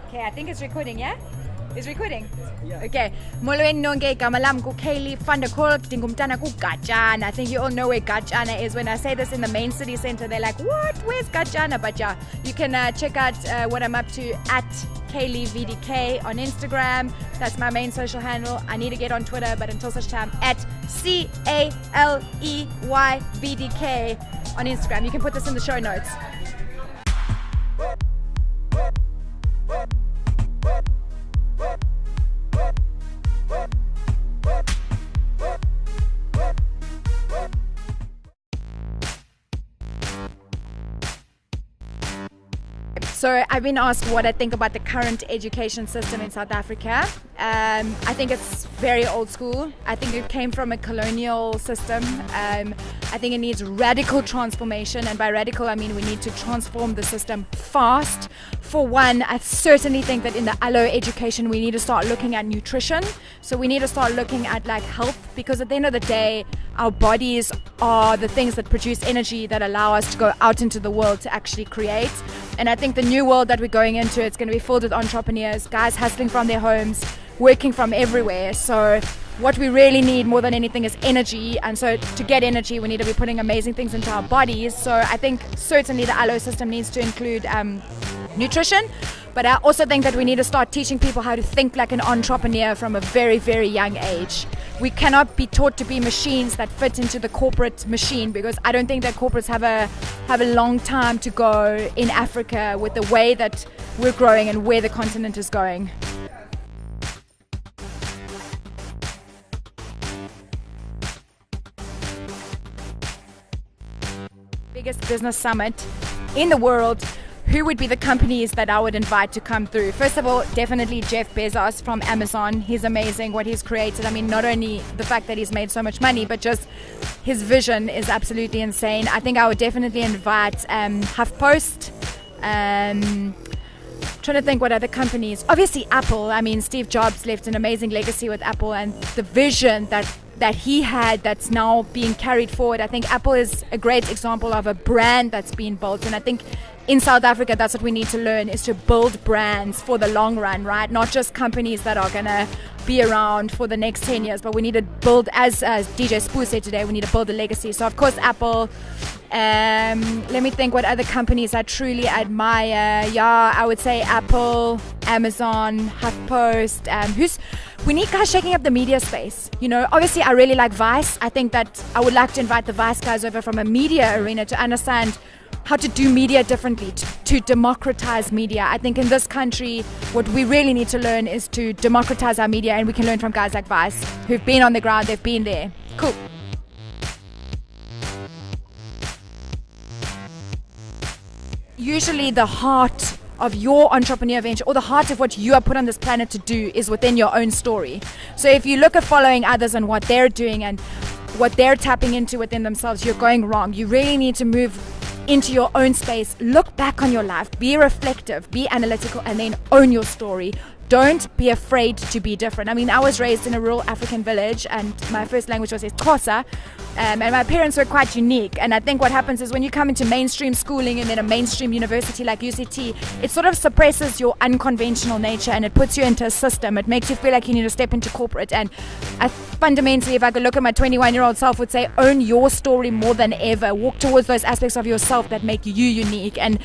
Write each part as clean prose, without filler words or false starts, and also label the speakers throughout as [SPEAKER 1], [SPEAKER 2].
[SPEAKER 1] Okay, I think it's recording, yeah? It's recording?
[SPEAKER 2] Yeah.
[SPEAKER 1] Okay. Molweni nonke igama lam Caley Van Der Kolk ndingumntana kuGatjana. I think you all know where Gatjana is. When I say this in the main city center, they're like, what? Where's Gatjana? But yeah, you can check out what I'm up to at Caley VDK on Instagram. That's my main social handle. I need to get on Twitter, but until such time, at CALEYVDK on Instagram. You can put this in the show notes. So I've been asked what I think about the current education system in South Africa. I think it's very old school. I think it came from a colonial system. I think it needs radical transformation, and by radical I mean we need to transform the system fast. For one, I certainly think that in the allo education we need to start looking at nutrition. So we need to start looking at like health, because at the end of the day our bodies are the things that produce energy that allow us to go out into the world to actually create. And I think the new world that we're going into, it's going to be filled with entrepreneurs, guys hustling from their homes, working from everywhere. So what we really need more than anything is energy. And so to get energy, we need to be putting amazing things into our bodies. So I think certainly the allo system needs to include nutrition. But I also think that we need to start teaching people how to think like an entrepreneur from a very, very young age. We cannot be taught to be machines that fit into the corporate machine, because I don't think that corporates have a long time to go in Africa with the way that we're growing and where the continent is going. Biggest business summit in the world. Who would be the companies that I would invite to come through? First of all, definitely Jeff Bezos from Amazon. He's amazing what he's created. I mean, not only the fact that he's made so much money, but just his vision is absolutely insane. I think I would definitely invite HuffPost. Trying to think what other companies. Obviously Apple. I mean, Steve Jobs left an amazing legacy with Apple, and the vision that he had that's now being carried forward. I think Apple is a great example of a brand that's been built, and I think in South Africa that's what we need to learn, is to build brands for the long run, right? Not just companies that are gonna be around for the next 10 years, but we need to build, as DJ Spoo said today, we need to build a legacy. So of course Apple. Let me think what other companies I truly admire. Yeah, I would say Apple, Amazon, HuffPost. We need guys shaking up the media space. You know, obviously I really like Vice. I think that I would like to invite the Vice guys over from a media arena to understand how to do media differently, to democratize media. I think in this country, what we really need to learn is to democratize our media, and we can learn from guys like Vice, who've been on the ground, they've been there. Cool. Usually the heart of your entrepreneur venture, or the heart of what you are put on this planet to do, is within your own story. So if you look at following others and what they're doing and what they're tapping into within themselves, you're going wrong. You really need to move into your own space, look back on your life, be reflective, be analytical, and then own your story. Don't be afraid to be different. I mean, I was raised in a rural African village, and my first language was Xhosa, and my parents were quite unique. And I think what happens is when you come into mainstream schooling and then a mainstream university like UCT, it sort of suppresses your unconventional nature and it puts you into a system. It makes you feel like you need to step into corporate. And I fundamentally, if I could look at my 21-year-old self, would say own your story more than ever. Walk towards those aspects of yourself that make you unique. And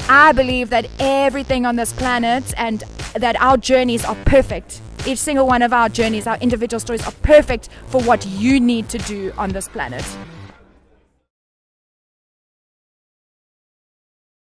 [SPEAKER 1] I believe that everything on this planet, and that our journeys are perfect. Each single one of our journeys, our individual stories, are perfect for what you need to do on this planet.